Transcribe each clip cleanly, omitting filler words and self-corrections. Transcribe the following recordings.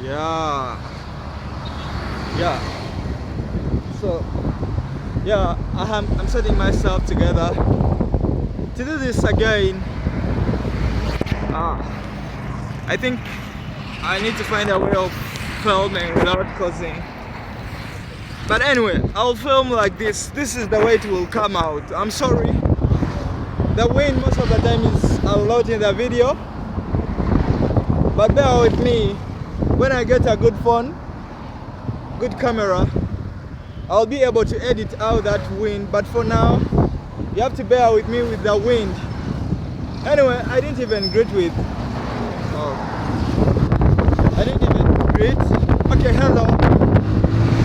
Yeah. Yeah. So yeah, I'm setting myself together to do this again. I think I need to find a way of filming without causing. But anyway, I'll film like this. This is the way it will come out. I'm sorry. The wind most of the time is a lot in the video. But bear with me. When I get a good phone, good camera, I'll be able to edit out that wind. But for now, you have to bear with me with the wind. Anyway, I didn't even greet with. I didn't even greet. Okay, hello.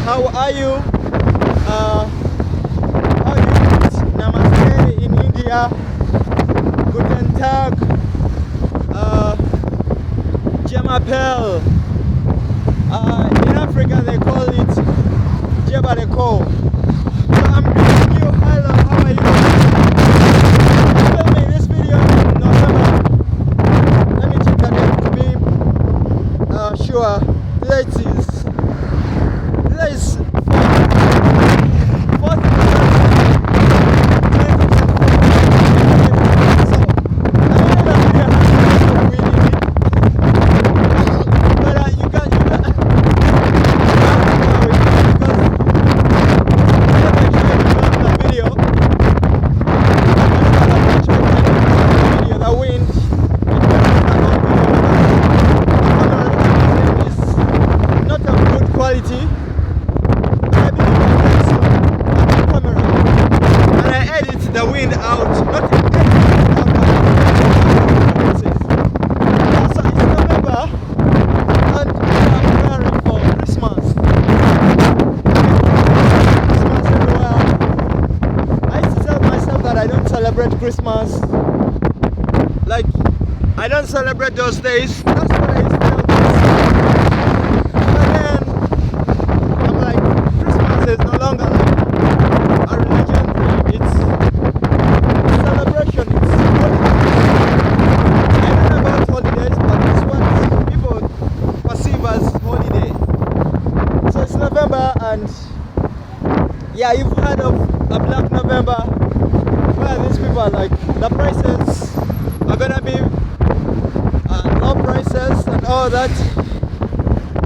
How are you? How do you greet? Namaste in India. Guten Tag. Jamapel. In Africa they call it Jebareko. So I'm greeting you. Hello, how are you? I'm filming this video in November. Let me check the date to be sure. Today is 4th Christmas, like I don't celebrate those days. That's what I used to tell myself. But then I'm like, Christmas is no longer like a religion thing. It's a celebration. It's holiday. I don't know about holidays, but it's what people perceive as holiday. So it's November, and yeah, you've heard of a Black November. Where these people are like, the prices are gonna be low prices and all that.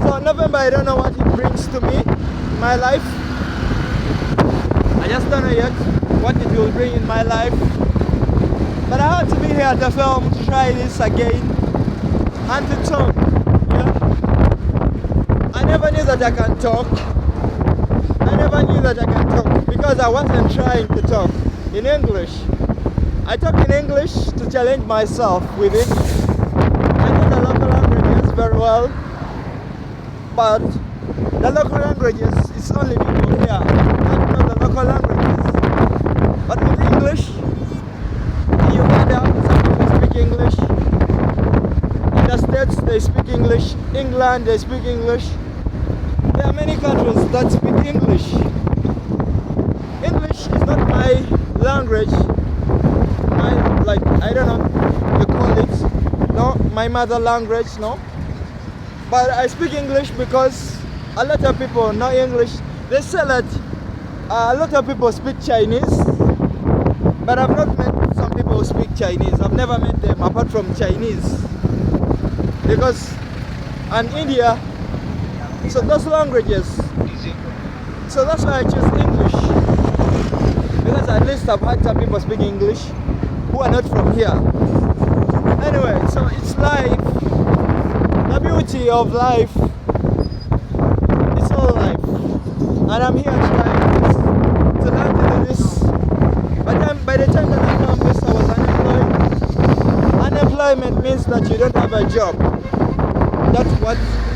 So November, I don't know what it brings to me in my life. I just don't know yet what it will bring in my life. But I want to be here to film, to try this again and to talk. Yeah? I never knew that I can talk. I never knew that I can talk because I wasn't trying to talk in English. I talk in English to challenge myself with it. I know the local languages very well, but the local languages, it's only people here that know the local languages. But with English, in Uganda, some people speak English. In the States, they speak English. England, they speak English. There are many countries that speak English. English is not my language, I don't know you call it, no, my mother language, no, but I speak English because a lot of people know English. They say that a lot of people speak Chinese, but I've not met some people who speak Chinese. I've never met them apart from Chinese, because in India, so those languages, so that's why I choose English. Because at least I've had some people speak English who are not from here. Anyway, so it's life. The beauty of life. It's all life. And I'm here trying to learn to do this. But by the time that I found this, I was unemployed. Unemployment means that you don't have a job.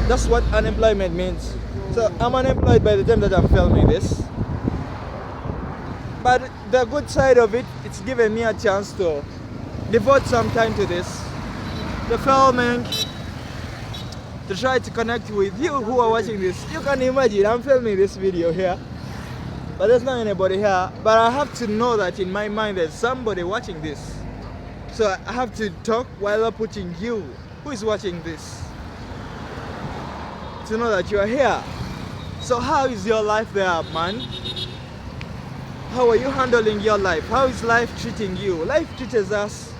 That's what unemployment means. So I'm unemployed by the time that I'm filming this. But the good side of it, it's given me a chance to devote some time to this, the filming, to try to connect with you who are watching this. You can imagine, I'm filming this video here, but there's not anybody here. But I have to know that in my mind there's somebody watching this. So I have to talk while I'm putting you who is watching this. to know that you are here. So how is your life there, man? How are you handling your life? How is life treating you? Life treats us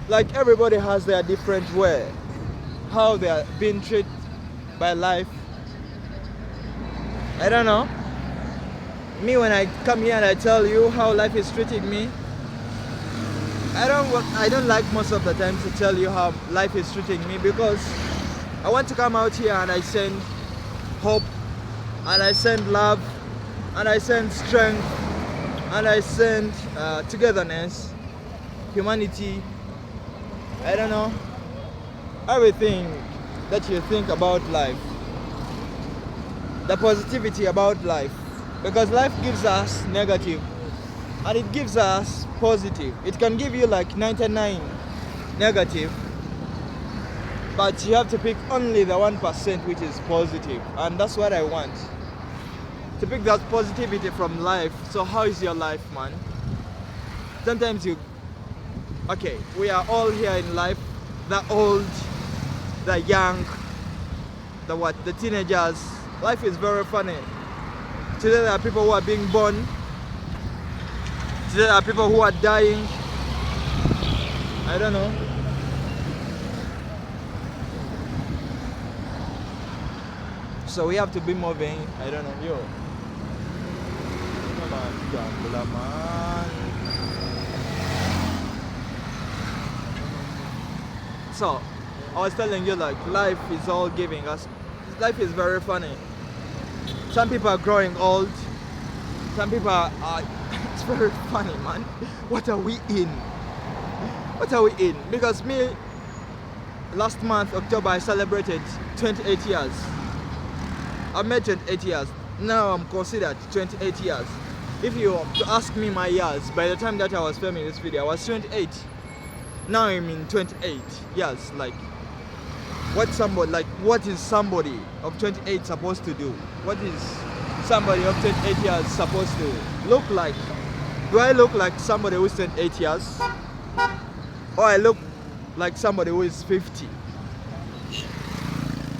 like everybody has their different way. How they are being treated by life, I don't know. Me, when I come here and I tell you how life is treating me, I don't like most of the time to tell you how life is treating me, because I want to come out here and I send hope, and I send love, and I send strength, and I send togetherness, humanity, I don't know, everything that you think about life, the positivity about life, because life gives us negative and it gives us positive. It can give you like 99 negative, but you have to pick only the 1% which is positive, and that's what I want, to pick that positivity from life. So how is your life, man? Sometimes okay, we are all here in life, the old, the young, the teenagers. Life is very funny. Today there are people who are being born. Today there are people who are dying. I don't know. So we have to be moving. I don't know. Yo. Come on, Kampala, man. So I was telling you, like, life is all giving us. Life is very funny. Some people are growing old. Some people are it's very funny, man. What are we in? What are we in? Because me, last month, October, I celebrated 28 years. I made 28 years. Now I'm considered 28 years. If you to ask me my years, by the time that I was filming this video, I was 28. Now I'm in 28 years. Like, what is somebody of 28 supposed to do? What is somebody of 28 years supposed to look like? Do I look like somebody who's 28 years? Or I look like somebody who is 50?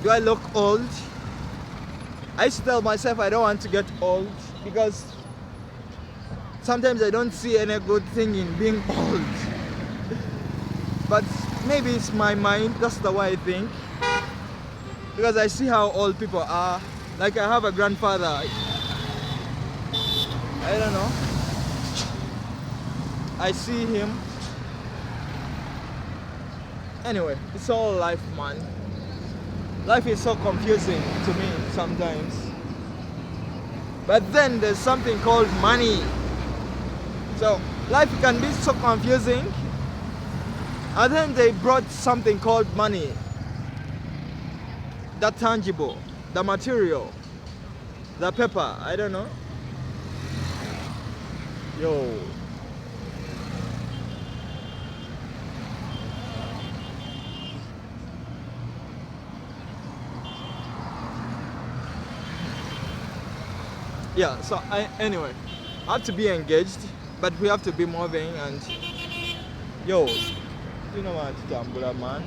Do I look old? I used to tell myself I don't want to get old, because sometimes I don't see any good thing in being old. But maybe it's my mind, that's the way I think. Because I see how old people are. Like, I have a grandfather. I don't know. I see him. Anyway, it's all life, man. Life is so confusing to me sometimes. But then there's something called money. So life can be so confusing. And then they brought something called money. The tangible, the material, the paper, I don't know. Yo. Yeah, so anyway, I have to be engaged, but we have to be moving, and yo, you know what, Tambula, man.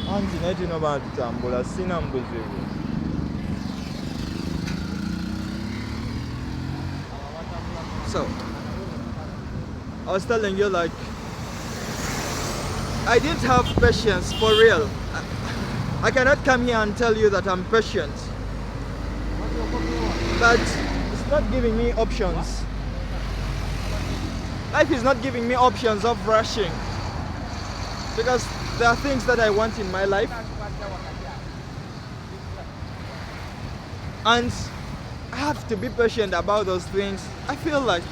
Anti net, you know about Tambula, Sinambuzi. So, I was telling you, like, I didn't have patience for real. I cannot come here and tell you that I'm patient, but it's not giving me options. Life is not giving me options of rushing, because there are things that I want in my life, and I have to be patient about those things. I feel like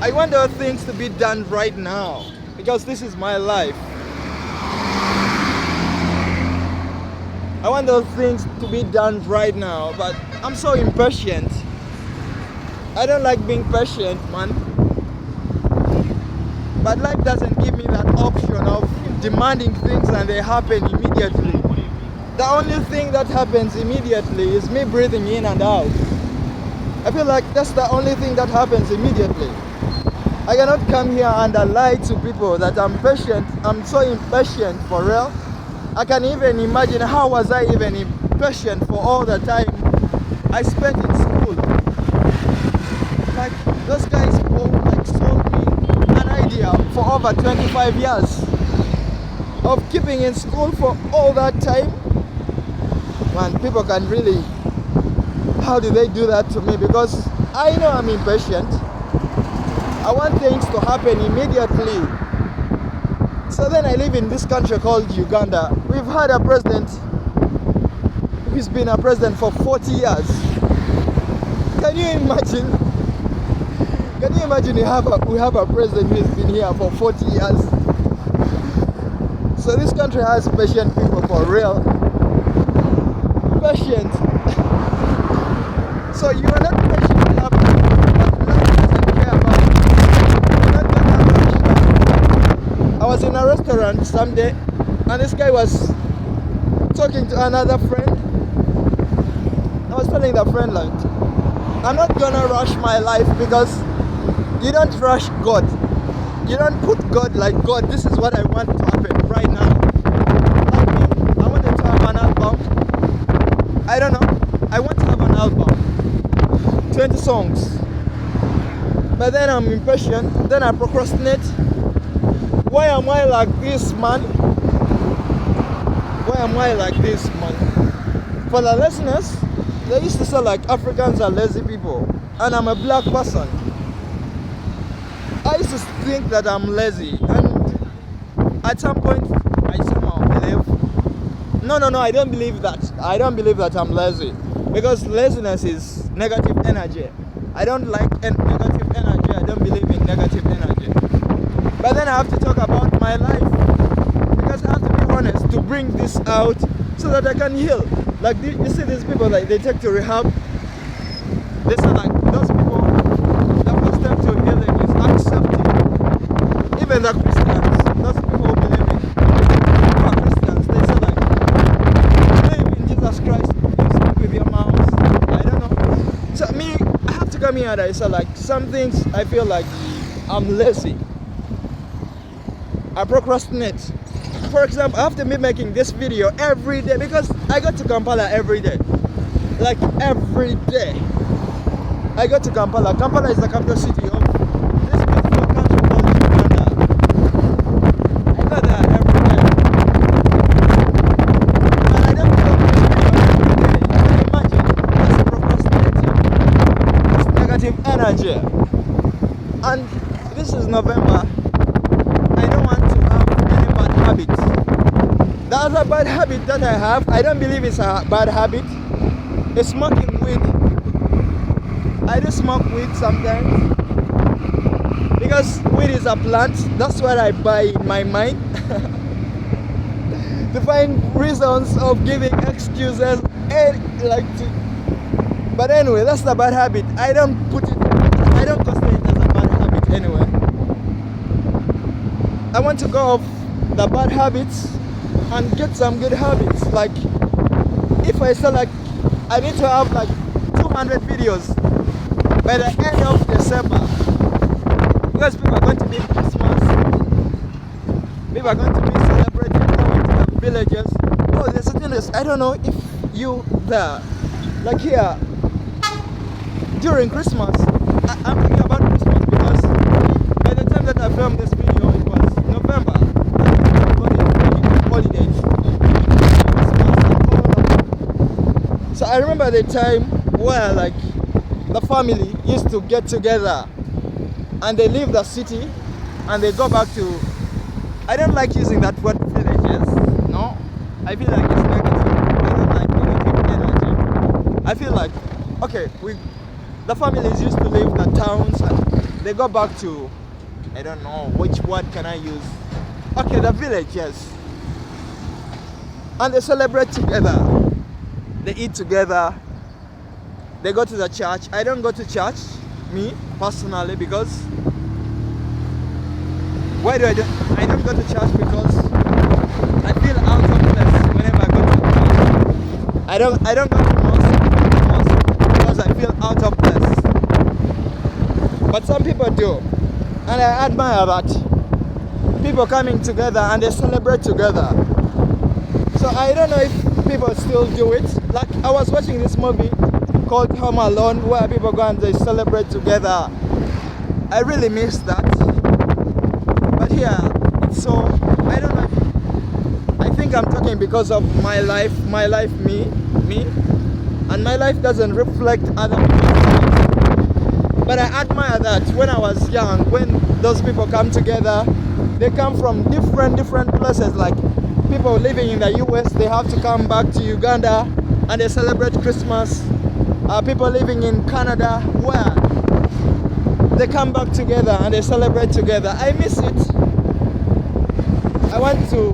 I want those things to be done right now, because this is my life. I want those things to be done right now, but I'm so impatient. I don't like being patient, man. But life doesn't give me that option of demanding things and they happen immediately. The only thing that happens immediately is me breathing in and out. I feel like that's the only thing that happens immediately. I cannot come here and lie to people that I'm patient. I'm so impatient for real. I can even imagine how was I even impatient for all the time I spent in school. Like those guys sold me an idea for over 25 years of keeping in school for all that time. Man, people can really, how do they do that to me? Because I know I'm impatient. I want things to happen immediately. So then I live in this country called Uganda. We've had a president who's been a president for 40 years. Can you imagine? Can you imagine we have a president who's been here for 40 years? So this country has patient people for real. Patient. So you are not patient enough, but life doesn't care about you. You're not gonna rush life. I was in a restaurant someday, and this guy was talking to another friend. I was telling the friend, like, I'm not gonna rush my life, because you don't rush God. You don't put God like, God, this is what I want to happen right now. Like me, I wanted to have an album. I don't know. I want to have an album. 20 songs. But then I'm impatient. Then I procrastinate. Why am I like this, man? Why am I like this, man? For the listeners, they used to say like Africans are lazy people. And I'm a black person. I used to think that I'm lazy, and at some point I somehow believe. No, I don't believe that. I don't believe that I'm lazy, because laziness is negative energy. I don't like negative energy. I don't believe in negative energy. But then I have to talk about my life, because I have to be honest to bring this out so that I can heal. Like you see these people, like they take to rehab. They say like those people, the first step to healing is accepting. Even the Christians, those people who believe who are Christians, they say like, believe in Jesus Christ, you speak with your mouth. I don't know. So me, I have to come here and I say like, some things I feel like I'm lazy. I procrastinate. For example, after me making this video every day, because I go to Kampala every day. Like every day. I go to Kampala. Kampala is the capital city of this beautiful country called Uganda. I go there every day. And I don't go every day. You can imagine, that's procrastinating. It's negative energy. And this is November. I don't want to have any bad habits. The other bad habit that I have, I don't believe it's a bad habit, is smoking weed. I do smoke weed sometimes, because weed is a plant. That's what I buy in my mind to find reasons of giving excuses and but anyway, that's the bad habit. I don't consider it as a bad habit anyway. I want to go off the bad habits and get some good habits. Like if I say like I need to have like 200 videos by the end of December, because people are going to be Christmas, people are going to be celebrating, going to the villages. Oh, there's certain days, I don't know if you there, like here, during Christmas, I'm thinking about Christmas because by the time that I filmed this video, it was November, holidays, so I remember the time where like the family used to get together and they leave the city and they go back to, I don't like using that word villages, no, I feel like it's negative. I don't like negative energy. I feel like, okay, the families used to leave the towns and they go back to, I don't know, which word can I use? Okay, the villages. And they celebrate together. They eat together. They go to the church. I don't go to church, me, personally, because why do I don't go to church because I feel out of place whenever I go to church. I don't go to mosque because I feel out of place. But some people do. And I admire that. People coming together and they celebrate together. So I don't know if people still do it. Like I was watching this movie called Home Alone where people go and they celebrate together. I really miss that. But here, it's so, I don't know. I think I'm talking because of my life, me. And my life doesn't reflect other people's lives. But I admire that when I was young, when those people come together, they come from different places. Like people living in the US, they have to come back to Uganda and they celebrate Christmas. People living in Canada, where they come back together and they celebrate together. I miss it. I want to,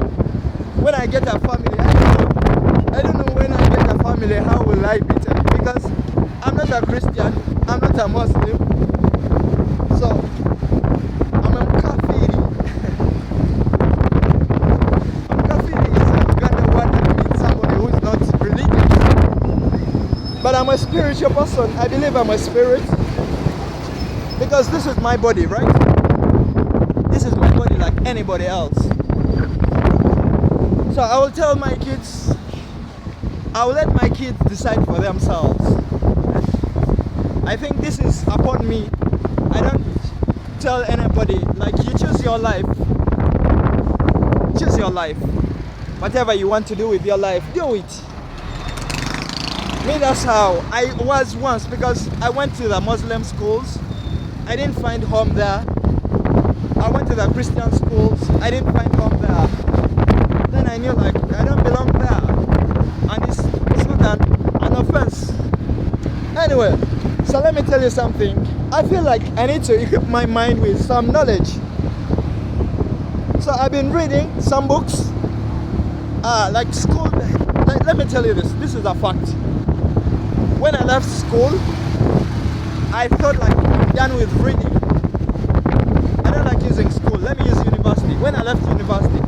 when I get a family, I don't know when I get a family, how will I be taken? Because I'm not a Christian, I'm not a Muslim. So, I'm a Kafiri. Kafiri is a Uganda word that means somebody who is not religious. But I'm a spiritual person. I believe I'm a spirit. Because this is my body, right? This is my body like anybody else. So I will tell my kids, I will let my kids decide for themselves. I think this is upon me. I don't tell anybody, like, you choose your life. Choose your life. Whatever you want to do with your life, do it. Me, that's how I was once, because I went to the Muslim schools. I didn't find home there. I went to the Christian schools. I didn't find home there. Then I knew, like, I don't belong there. And it's not an offense. Anyway, so let me tell you something. I feel like I need to equip my mind with some knowledge. So I've been reading some books. Like school. Let me tell you this. This is a fact. When I left school, I thought, like, I'm done with reading. I don't like using school. Let me use university. When I left university,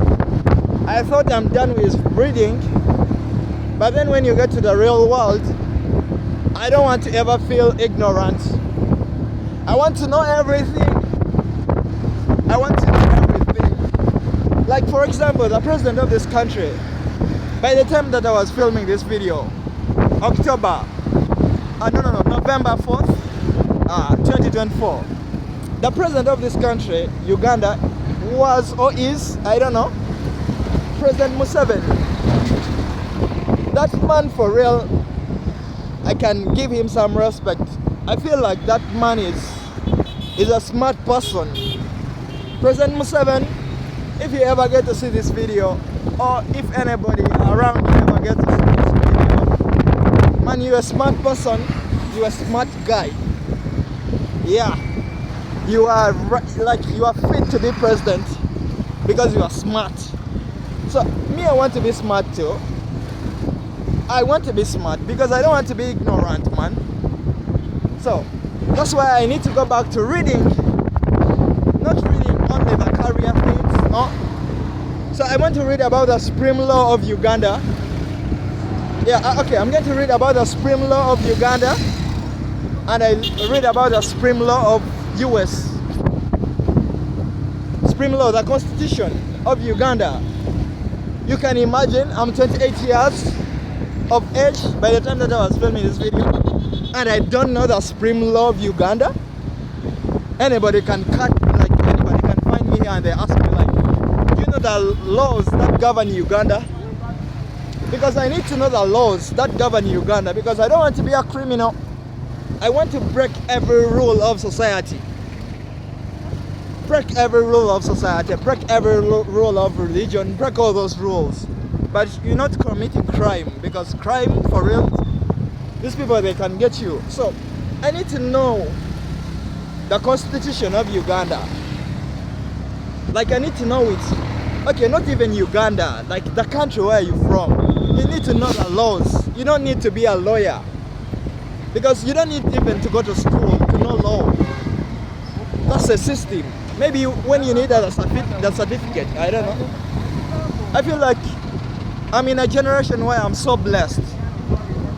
I thought I'm done with reading. But then when you get to the real world, I don't want to ever feel ignorant. I want to know everything. I want to know everything. Like, for example, the president of this country, by the time that I was filming this video, November 4th, 2024, the president of this country, Uganda, was or is, I don't know, President Museveni. That man, for real, I can give him some respect. I feel like that man is a smart person. President Museveni, if you ever get to see this video, or if anybody around you ever gets to see this video, man, you're a smart person, you're a smart guy. Yeah, you are you are fit to be president because you are smart. So me, I want to be smart too. I want to be smart because I don't want to be ignorant, man. So that's why I need to go back to reading, not reading only the career things. No. So I want to read about the supreme law of Uganda. Yeah, okay, I'm going to read about the supreme law of Uganda, and I read about the supreme law of US. Supreme law, the Constitution of Uganda. You can imagine, I'm 28 years of age by the time that I was filming this video, and I don't know the supreme law of Uganda. Anybody can anybody can find me here and they ask me, like, do you know the laws that govern Uganda? Because I need to know the laws that govern Uganda, because I don't want to be a criminal. I want to break every rule of society. Break every rule of society, break every rule of religion, break all those rules. But you're not committing crime, because crime, for real, these people, they can get you. So I need to know the Constitution of Uganda. Like, I need to know it. Okay, not even Uganda, like the country where you're from. You need to know the laws. You don't need to be a lawyer, because you don't need even to go to school to know law. That's a system. Maybe when you need the certificate, I don't know. I feel like I'm in a generation where I'm so blessed,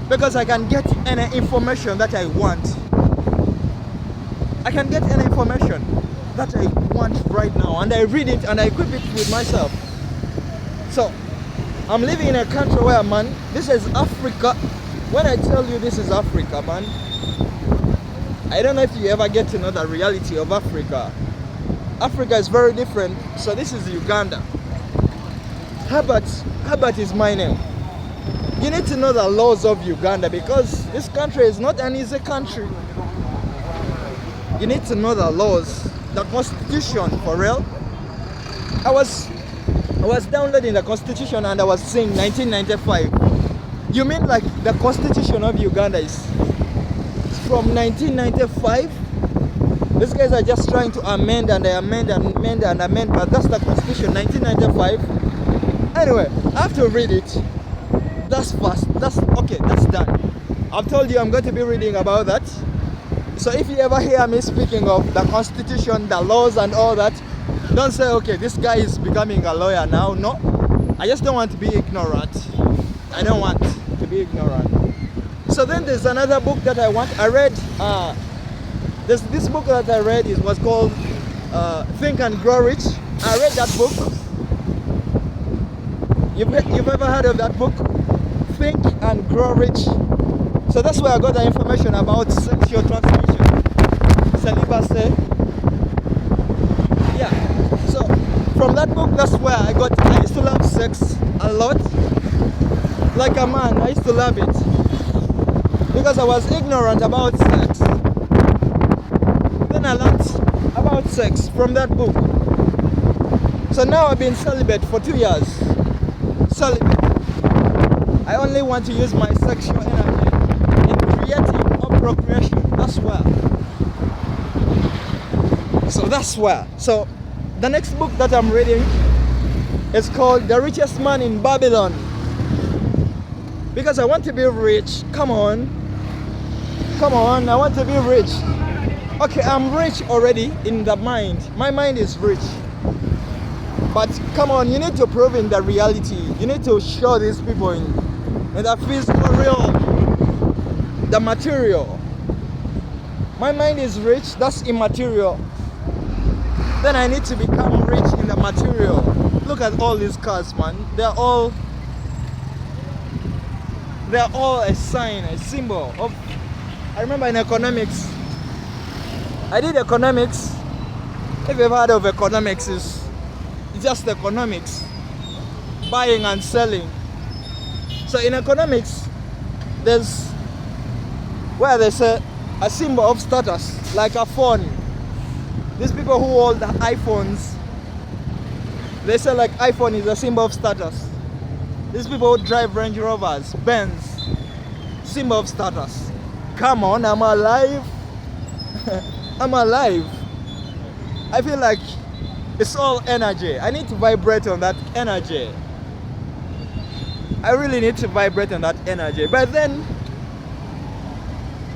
because I can get any information that I want. I can get any information. that I want right now, and I read it and I equip it with myself. So I'm living in a country where, man, this is Africa. When I tell you this is Africa, man, I don't know if you ever get to know the reality of Africa. Africa is very different. So this is Uganda. Herbert is my name. You need to know the laws of Uganda, because this country is not an easy country. You need to know the laws, the constitution, for real. I was downloading the constitution and I was saying 1995. You mean like the constitution of Uganda is from 1995? These guys are just trying to amend and amend, but that's the constitution, 1995. Anyway, I have to read it. That's fast. That's okay, that's done. I've told you I'm going to be reading about that. So if you ever hear me speaking of the constitution, the laws and all that, don't say, okay, this guy is becoming a lawyer now. No, I just don't want to be ignorant. I don't want to be ignorant. So then there's another book that I read. This book that I read was called Think and Grow Rich. I read that book. You've ever heard of that book? Think and Grow Rich. So that's where I got the information about sexual transmission, celibacy. Yeah. So from that book, that's where I used to love sex a lot. Like a man, I used to love it. Because I was ignorant about sex. Then I learned about sex from that book. So now I've been celibate for 2 years. Celibate. I only want to use my sexual energy in creating or procreation. That's where. So the next book that I'm reading is called The Richest Man in Babylon. Because I want to be rich. Come on, I want to be rich. Okay, I'm rich already in the mind. My mind is rich. But come on, you need to prove in the reality. You need to show these people in the physical real, the material. My mind is rich, that's immaterial. Then I need to become rich in the material. Look at all these cars, man. They're all a sign, a symbol of. I remember in economics, I did economics. If you've heard of economics, it's just economics, buying and selling. So in economics, there's where there's a symbol of status, like a phone. These people who hold the iPhones, they say like iPhone is a symbol of status. These people who drive Range Rovers, Benz, symbol of status. Come on, I'm alive. I'm alive. I feel like it's all energy. I need to vibrate on that energy. I really need to vibrate on that energy. But then,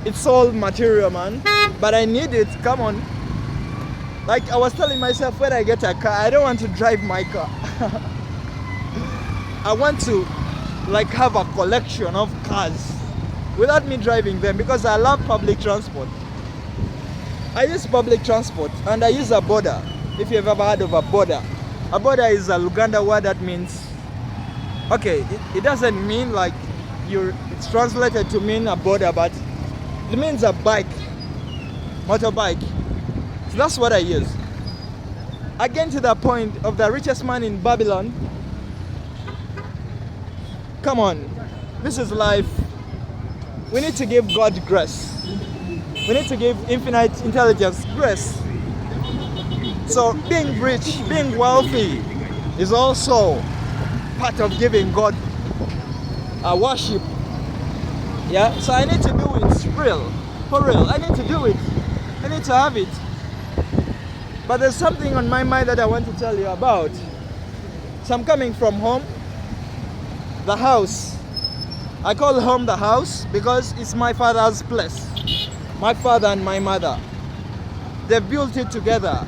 it's all material, man. But I need it. Come on. Like I was telling myself, when I get a car, I don't want to drive my car. I want to like have a collection of cars without me driving them, because I love public transport. I use public transport and I use a border. If you've ever heard of a border is a Uganda word that means, okay, it doesn't mean like it's translated to mean a border, but it means a bike, motorbike. So that's what I use. Again, to the point of the richest man in Babylon. Come on, this is life. We need to give God grace. We need to give infinite intelligence grace. So being rich, being wealthy is also part of giving God a worship. Yeah, so I need to do it real, for real. I need to do it. I need to have it. But there's something on my mind that I want to tell you about. So I'm coming from home, the house. I call home the house because it's my father's place. My father and my mother, they built it together.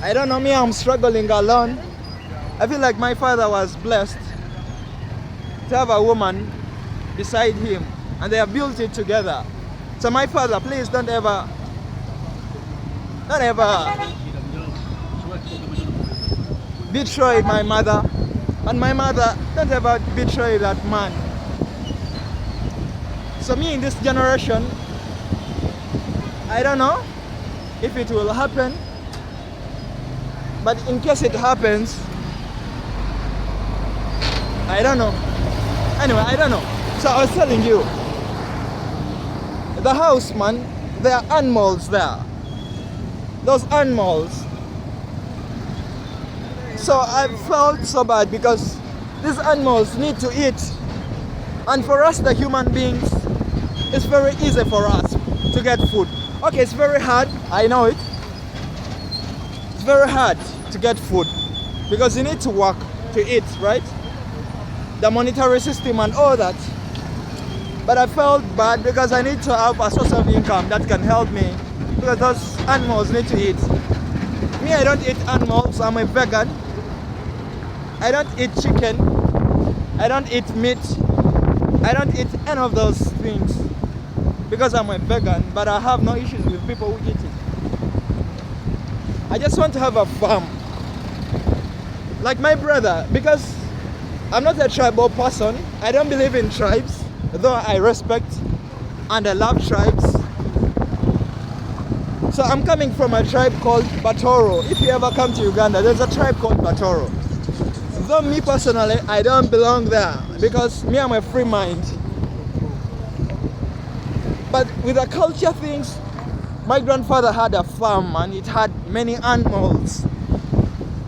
I don't know, me, I'm struggling alone. I feel like my father was blessed to have a woman beside him, and they have built it together. So my father, please don't ever Not ever betray my mother. And my mother don't ever betray that man. So me in this generation, I don't know if it will happen. But in case it happens, I don't know. Anyway, I don't know. So I was telling you, the house, man, there are animals there. Those animals. So I felt so bad because these animals need to eat. And for us, the human beings, it's very easy for us to get food. Okay, it's very hard, I know it. It's very hard to get food because you need to work to eat, right? The monetary system and all that. But I felt bad because I need to have a source of income that can help me because those animals need to eat. Me, I don't eat animals, I'm a vegan. I don't eat chicken. I don't eat meat. I don't eat any of those things because I'm a vegan, but I have no issues with people who eat it. I just want to have a farm. Like my brother, because I'm not a tribal person. I don't believe in tribes, though I respect and I love tribes. So I'm coming from a tribe called Batoro. If you ever come to Uganda, there's a tribe called Batoro. Though me personally, I don't belong there because me, I'm a free mind. But with the culture things, my grandfather had a farm and it had many animals.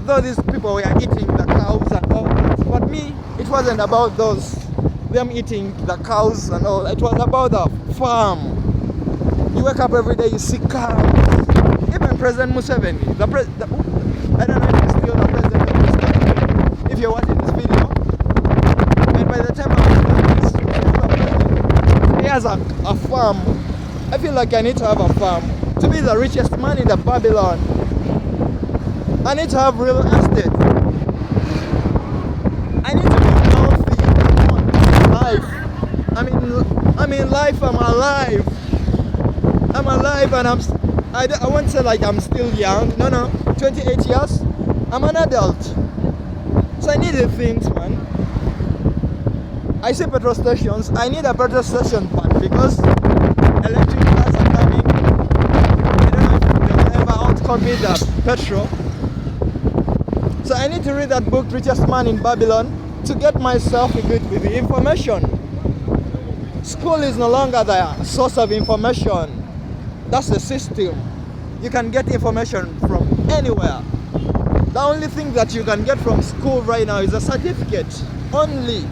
Though these people were eating the cows and all that. But me, it wasn't about them eating the cows and all. It was about the farm. You wake up every day, you see cows. Even President Museveni, I don't know if he's still the president of this country, if you're watching this video. And by the time he has a farm. I feel like I need to have a farm. To be the richest man in the Babylon, I need to have real estate. I need to be healthy. I'm in life, I'm alive. I'm alive and I won't say like I'm still young. No, 28 years. I'm an adult. So I need the things, man. I see petrol stations. I need a petrol station part because electric cars are coming. I don't know if they'll ever outcompete the petrol. So I need to read that book, Richest Man in Babylon, to get myself equipped with the information. School is no longer the source of information. That's the system. You can get information from anywhere. The only thing that you can get from school right now is a certificate. Only.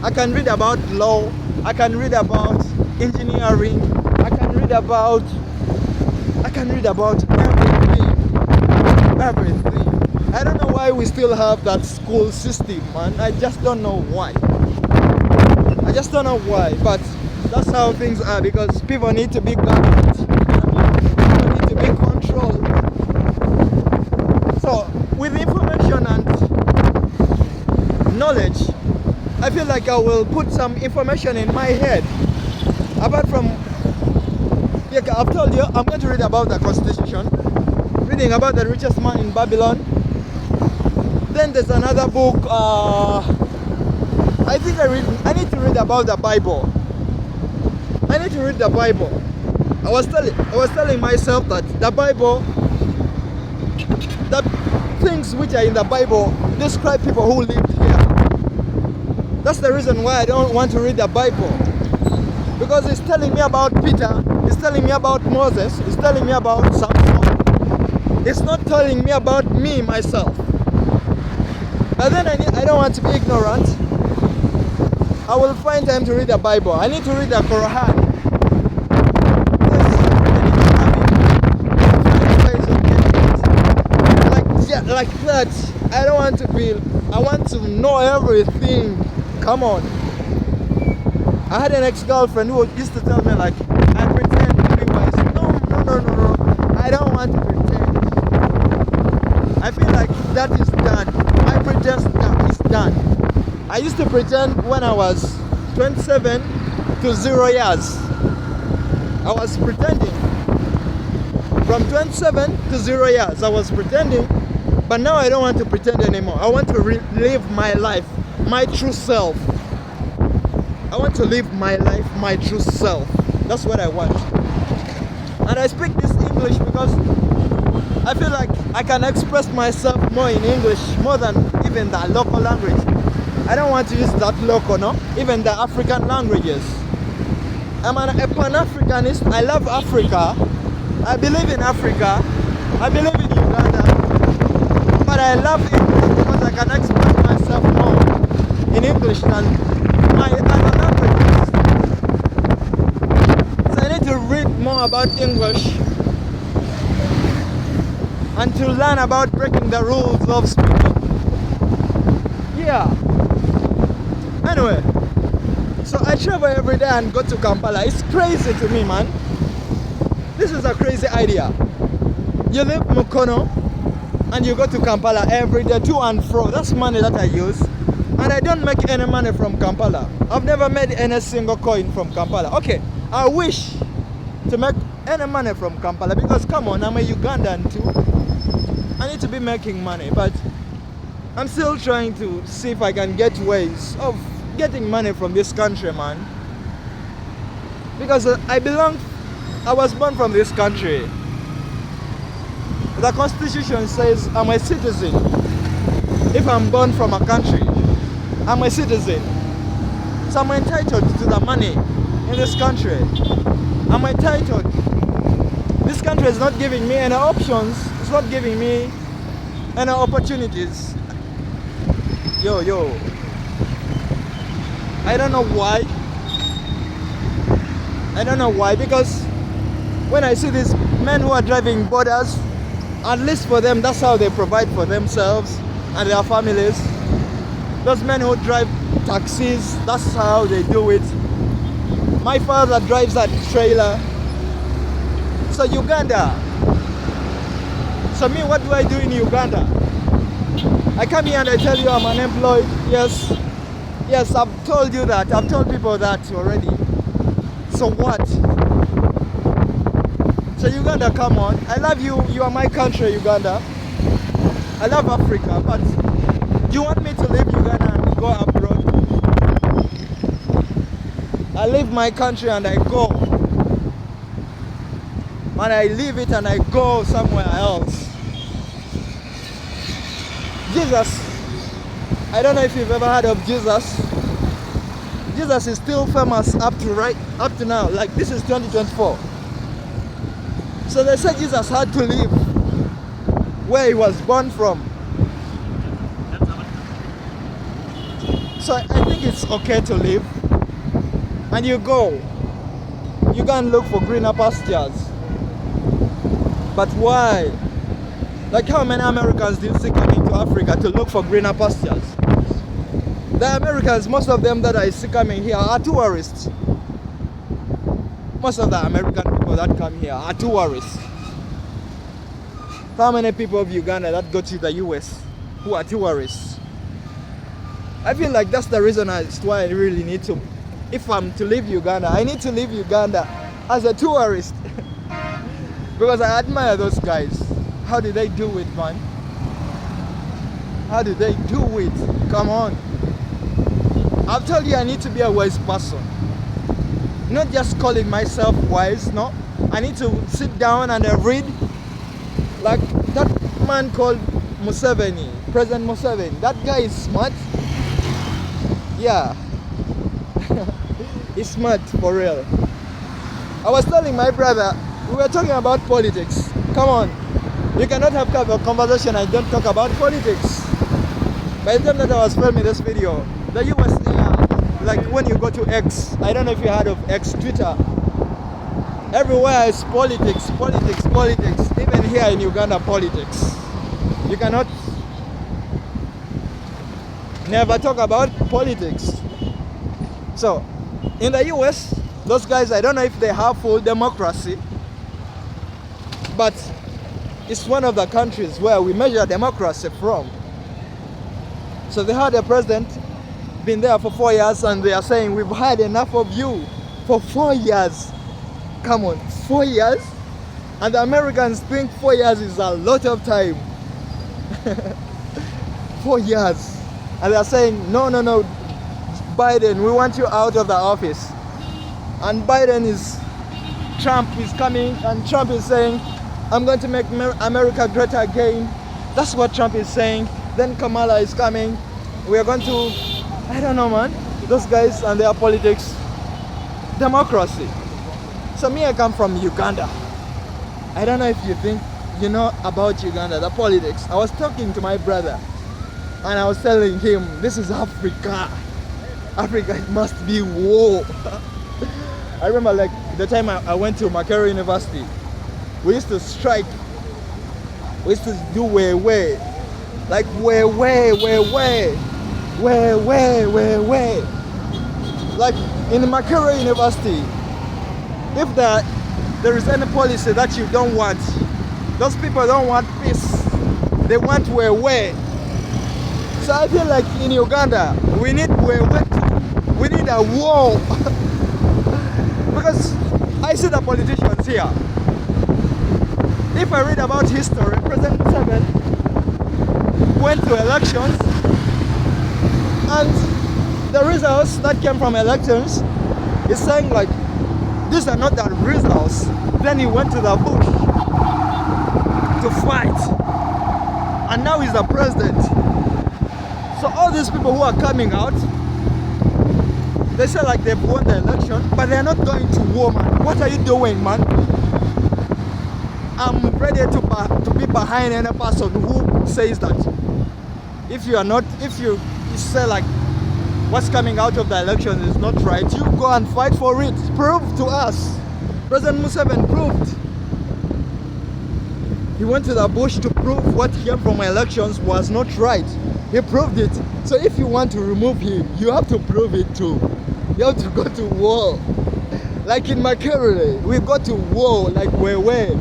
I can read about law. I can read about engineering. I can read about everything. I don't know why we still have that school system, man. I just don't know why. I just don't know why, but that's how things are because people need to be governed. People need to be controlled. So, with information and knowledge, I feel like I will put some information in my head. Apart from, I've told you, I'm going to read about the Constitution, reading about the richest man in Babylon. Then there's another book, I think I need to read about the Bible. I need to read the Bible. I was telling myself that the Bible, the things which are in the Bible describe people who lived here. That's the reason why I don't want to read the Bible. Because it's telling me about Peter, it's telling me about Moses, it's telling me about Samson. It's not telling me about me, myself. But then I don't want to be ignorant. I will find time to read the Bible. I need to read the Quran. Like that. I don't want to be. I want to know everything. Come on. I had an ex-girlfriend who used to tell me like, I pretend to be wise. No. I don't want to pretend. I feel like that is done. My pretense is done. I used to pretend when I was 27 to 0 years. I was pretending. From 27 to 0 years, I was pretending, but now I don't want to pretend anymore. I want to live my life, my true self. I want to live my life, my true self. That's what I want. And I speak this English because I feel like I can express myself more in English, more than even the local language. I don't want to use that local, no? Even the African languages. I'm a Pan-Africanist. I love Africa. I believe in Africa. I believe in Uganda. But I love English because I can express myself more in English than my other languages. So I need to read more about English and to learn about breaking the rules of speaking. Yeah. Anyway, so I travel every day and go to Kampala. It's crazy to me, man. This is a crazy idea. You leave Mukono and you go to Kampala every day, to and fro. That's money that I use. And I don't make any money from Kampala. I've never made any single coin from Kampala. Okay, I wish to make any money from Kampala because, come on, I'm a Ugandan too. I need to be making money, but I'm still trying to see if I can get ways of getting money from this country, man. Because I was born from this country. The Constitution says I'm a citizen. If I'm born from a country, I'm a citizen. So I'm entitled to the money in this country. I'm entitled. This country is not giving me any options. It's not giving me any opportunities. Yo. I don't know why. Because when I see these men who are driving borders, at least for them, that's how they provide for themselves and their families. Those men who drive taxis, that's how they do it. My father drives a trailer. So Uganda. So me, what do I do in Uganda? I come here and I tell you I'm unemployed. Yes, I've told you that. I've told people that already. So what? So Uganda, come on. I love you. You are my country, Uganda. I love Africa, but do you want me to leave Uganda and go abroad? I leave my country and I go. And I leave it and I go somewhere else. Jesus, I don't know if you've ever heard of Jesus. Jesus is still famous up to now. Like, this is 2024. So they said Jesus had to leave where he was born from. So I think it's okay to leave. And you go and look for greener pastures. But why? Like, how many Americans do you see coming to Africa to look for greener pastures? The Americans, most of them that I see coming here are tourists. Most of the American people that come here are tourists. How many people of Uganda that go to the US who are tourists? I feel like that's the reason as to why I really need to, if I'm to leave Uganda, I need to leave Uganda as a tourist. Because I admire those guys. How do they do it, man? How do they do it? Come on. I've told you I need to be a wise person. Not just calling myself wise, no. I need to sit down and read. Like that man called Museveni, President Museveni. That guy is smart. Yeah. He's smart for real. I was telling my brother, we were talking about politics. Come on. You cannot have a conversation and don't talk about politics. By the time that I was filming this video, the US, like when you go to X, I don't know if you heard of X, Twitter, everywhere is politics. Even here in Uganda, politics. You cannot never talk about politics. So, in the US, those guys, I don't know if they have full democracy, but it's one of the countries where we measure democracy from. So they had a president, been there for 4 years, and they are saying, we've had enough of you for 4 years. Come on, 4 years? And the Americans think 4 years is a lot of time. 4 years. And they're saying, no, Biden, we want you out of the office. And Trump is coming, and Trump is saying, I'm going to make America great again. That's what Trump is saying. Then Kamala is coming. We are going to, I don't know, man. Those guys and their politics. Democracy. So me, I come from Uganda. I don't know if you think you know about Uganda, the politics. I was talking to my brother and I was telling him, this is Africa. Africa, it must be war. I remember like the time I went to Makerere University, we used to strike. We used to do way. Like way. Like in Makerere University, if there is any policy that you don't want, those people don't want peace. They want way. So I feel like in Uganda, we need way. We need a war. Because I see the politicians here. If I read about history, President Museveni went to elections, and the results that came from elections is saying like, these are not the results. Then he went to the bush to fight, and now he's the president. So all these people who are coming out, they say like they've won the election, but they're not going to war, man. What are you doing, man? I'm ready to be behind any person who says that. If you say like what's coming out of the election is not right, you go and fight for it. Prove to us. President Museveni proved. He went to the bush to prove what came from elections was not right. He proved it. So if you want to remove him, you have to prove it too. You have to go to war. Like in Makerere, we go to war like way.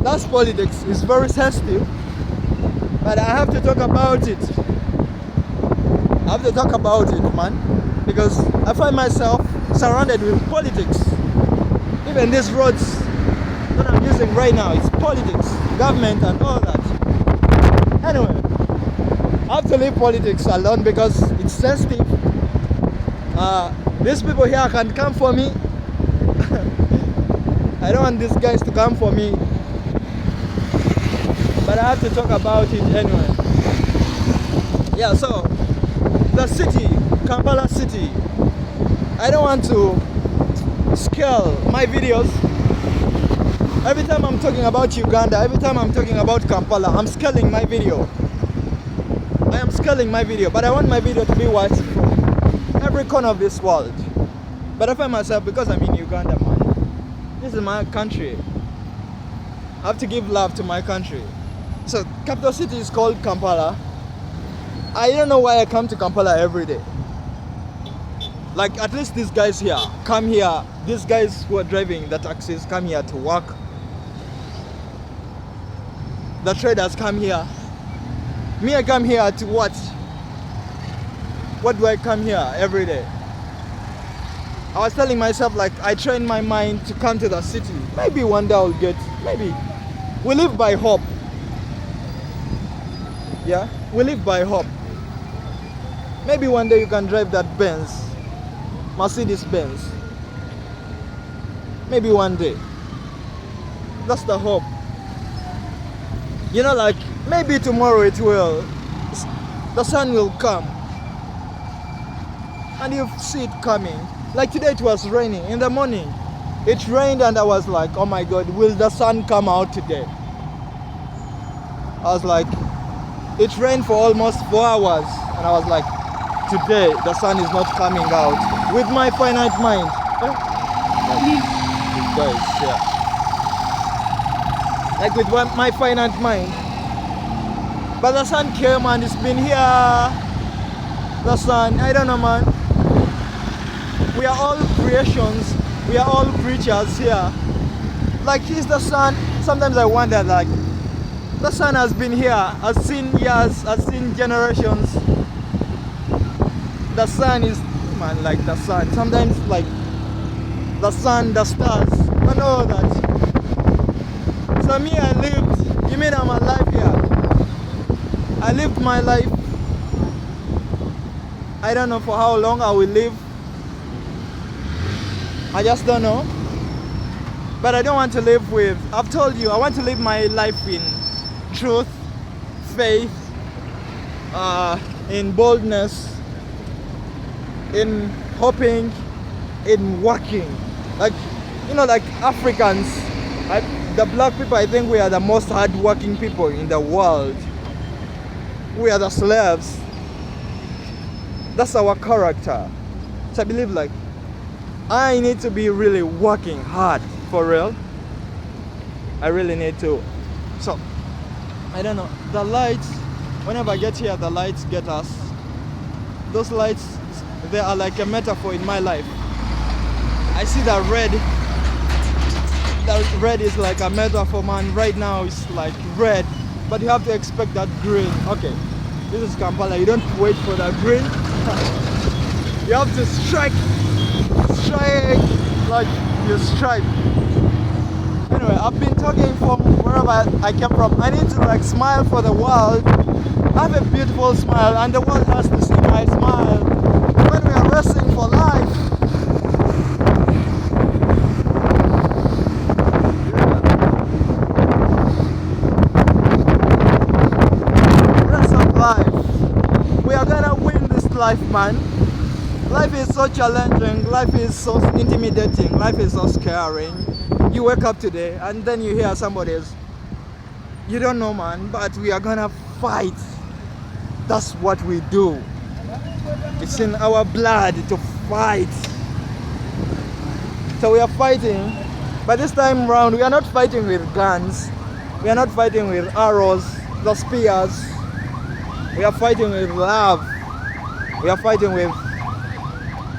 That's politics. It's very sensitive. But I have to talk about it. I have to talk about it, man. Because I find myself surrounded with politics. Even these roads that I'm using right now, it's politics, government and all that. Anyway, I have to leave politics alone because it's sensitive. These people here can come for me. I don't want these guys to come for me. But I have to talk about it anyway. Yeah, so the city, Kampala city, I don't want to scale my videos. Every time I'm talking about Uganda, every time I'm talking about Kampala, I'm scaling my video. I am scaling my video, but I want my video to be watched from every corner of this world. But I find myself, because I'm in Uganda, man, this is my country. I have to give love to my country. So capital city is called Kampala. I don't know why I come to Kampala every day. Like at least these guys here come here. These guys who are driving the taxis come here to work. The traders come here. Me, I come here to what? What do I come here every day? I was telling myself like I train my mind to come to the city. Maybe one day I'll get, maybe. We live by hope. Yeah, we live by hope. Maybe one day you can drive that Benz, Mercedes Benz. Maybe one day. That's the hope. You know, like maybe tomorrow it will. The sun will come. And you see it coming. Like today it was raining in the morning. It rained and I was like, oh my God, will the sun come out today? I was like, it rained for almost 4 hours. And I was like, today the sun is not coming out. With my finite mind. Like, guys, yeah. Like with my finite mind. But the sun came and it's been here. The sun, I don't know, man. We are all creations. We are all creatures here. Like, is the sun? Sometimes I wonder, like, the sun has been here, has seen years, has seen generations. The sun is, man, like the sun. Sometimes, like, the sun, the stars, and all that. So me, I lived, you mean I'm alive here? I lived my life. I don't know for how long I will live. I just don't know. But I don't want to live with, I've told you, I want to live my life in truth, faith, in boldness, in hoping, in working. Like, you know, like Africans, the black people, I think we are the most hardworking people in the world. We are the slaves. That's our character. So I believe like, I need to be really working hard, for real. I really need to. So, I don't know, the lights, whenever I get here, the lights get us. Those lights, they are like a metaphor in my life. I see that red. That red is like a metaphor, man. Right now it's like red, but you have to expect that green. Okay, this is Kampala. You don't wait for that green. You have to strike, like you strike. Anyway, I've been talking from wherever I came from. I need to like smile for the world. I have a beautiful smile, and the world has to see my smile. When we are wrestling for life, we are gonna win this life, man. Life is so challenging, life is so intimidating, life is so scaring. You wake up today and then you hear somebody else. You don't know, man, but we are gonna fight. That's what we do. It's in our blood to fight. So we are fighting, but this time round we are not fighting with guns. We are not fighting with arrows, the spears. We are fighting with love. We are fighting with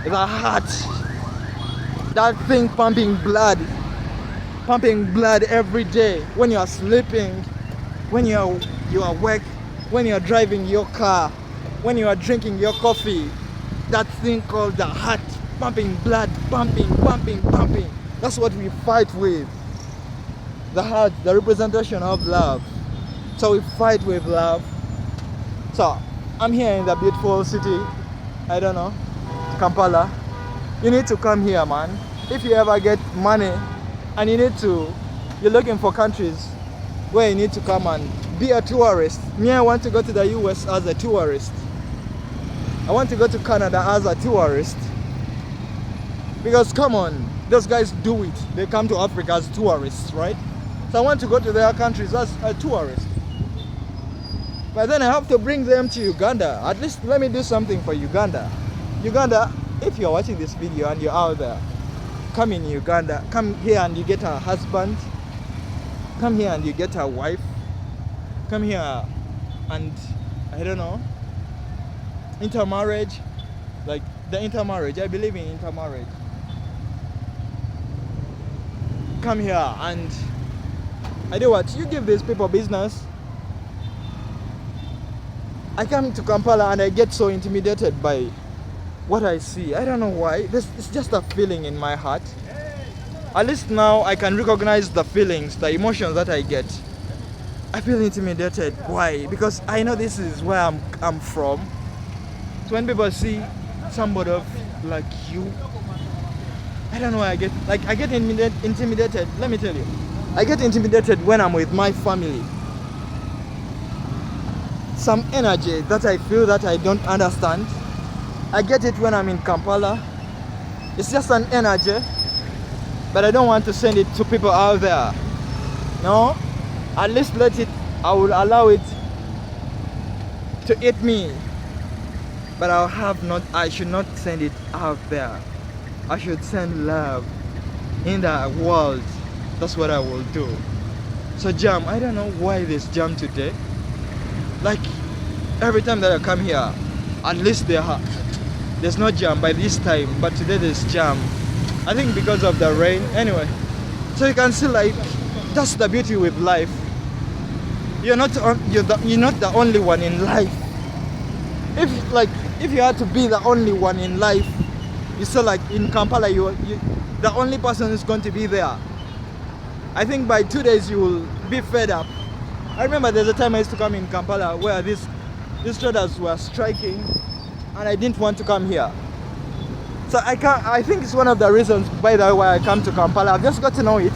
the heart. That thing pumping blood every day. When you are sleeping, when you are awake, when you are driving your car, when you are drinking your coffee. That thing called the heart, pumping blood, pumping. That's what we fight with. The heart, the representation of love. So we fight with love. So, I'm here in the beautiful city, I don't know, Kampala. You need to come here, man. If you ever get money and you're looking for countries where you need to come and be a tourist. Me, I want to go to the US as a tourist. I want to go to Canada as a tourist. Because come on, those guys do it. They come to Africa as tourists, right? So I want to go to their countries as a tourist. But then I have to bring them to Uganda. At least let me do something for Uganda. Uganda, if you're watching this video and you're out there, come in Uganda. Come here and you get a husband. Come here and you get a wife. Come here and, I don't know, intermarriage. Like the intermarriage. I believe in intermarriage. Come here and, I do what? You give these people business. I come to Kampala and I get so intimidated by what I see. I don't know why. It's just a feeling in my heart. At least now I can recognize the feelings, the emotions that I get. I feel intimidated. Why? Because I know this is where I'm from. So when people see somebody like you, I don't know why I get intimidated. Let me tell you. I get intimidated when I'm with my family. Some energy that I feel that I don't understand. I get it when I'm in Kampala. It's just an energy, but I don't want to send it to people out there. No, at least I will allow it to eat me, but I should not send it out there. I should send love in the world. That's what I will do. So jam, I don't know why there's jam today. Like every time that I come here, at least there's no jam by this time, but today there's jam. I think because of the rain. Anyway, so you can see like that's the beauty with life. You're not the only one in life. If you had to be the only one in life, You saw like in Kampala, you the only person who's going to be there. I think by 2 days you will be fed up. I remember there's a time I used to come in Kampala where these traders were striking, and I didn't want to come here. So I think it's one of the reasons, by the way, why I come to Kampala. I've just got to know it.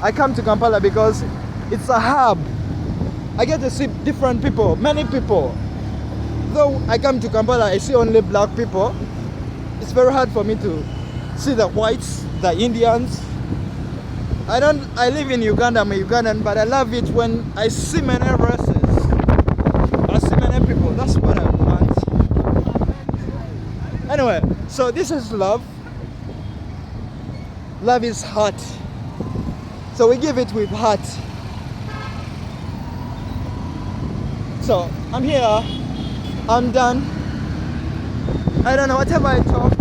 I come to Kampala because it's a hub. I get to see different people, many people. Though I come to Kampala, I see only black people. It's very hard for me to see the whites, the Indians. I live in Uganda, I'm a Ugandan, but I love it when I see many races. I see many people, that's what I want. Anyway, so this is love. Love is heart. So we give it with heart. So I'm here, I'm done. I don't know, whatever I talked,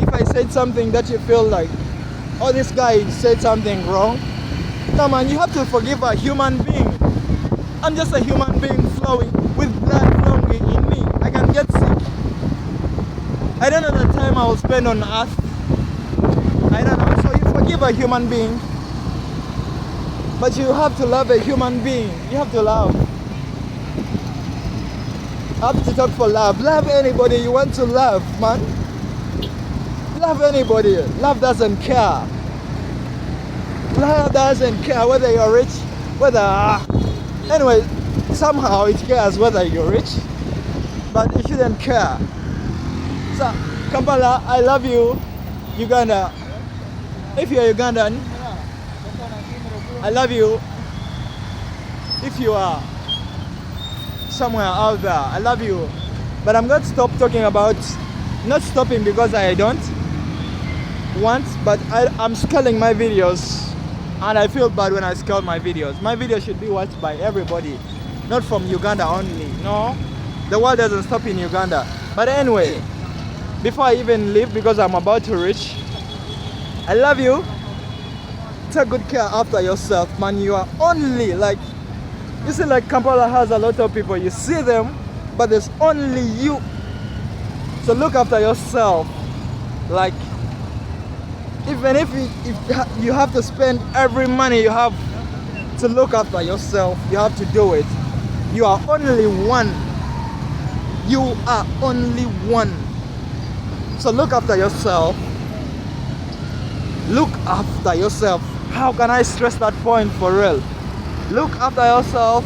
if I said something that you feel like, oh, this guy said something wrong, no man, you have to forgive a human being. I'm just a human being flowing, with blood flowing in me. I can get sick. I don't know the time I will spend on earth. I don't know, so you forgive a human being. But you have to love a human being. You have to love. I have to talk for love. Love anybody you want to love, man. Love anybody. Love doesn't care. Love doesn't care whether you're rich, anyway, somehow it cares whether you're rich, but it shouldn't care. So, Kampala, I love you. Uganda, if you're Ugandan, I love you. If you are somewhere out there, I love you. But I'm going to stop talking about, not stopping because I don't want, but I'm scaling my videos, and I feel bad when I scale my videos. My videos should be watched by everybody, not from Uganda only. No, the world doesn't stop in Uganda. But anyway, before I even leave, because I'm about to reach, I love you. Take good care after yourself, man. You are only like, you see, like Kampala has a lot of people, you see them, but there's only you. So look after yourself. Like, even if you have to spend every money you have to look after yourself, you have to do it. You are only one. You are only one. So look after yourself. Look after yourself. How can I stress that point for real? Look after yourself.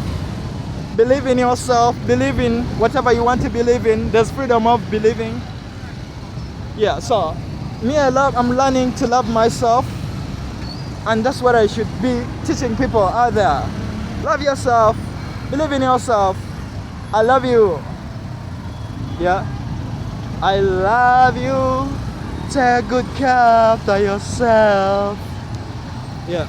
Believe in yourself. Believe in whatever you want to believe in. There's freedom of believing. Yeah, so I'm learning to love myself, and that's what I should be teaching people out there. Love yourself. Believe in yourself. I love you. Yeah, I love you. Take good care of yourself. Yeah.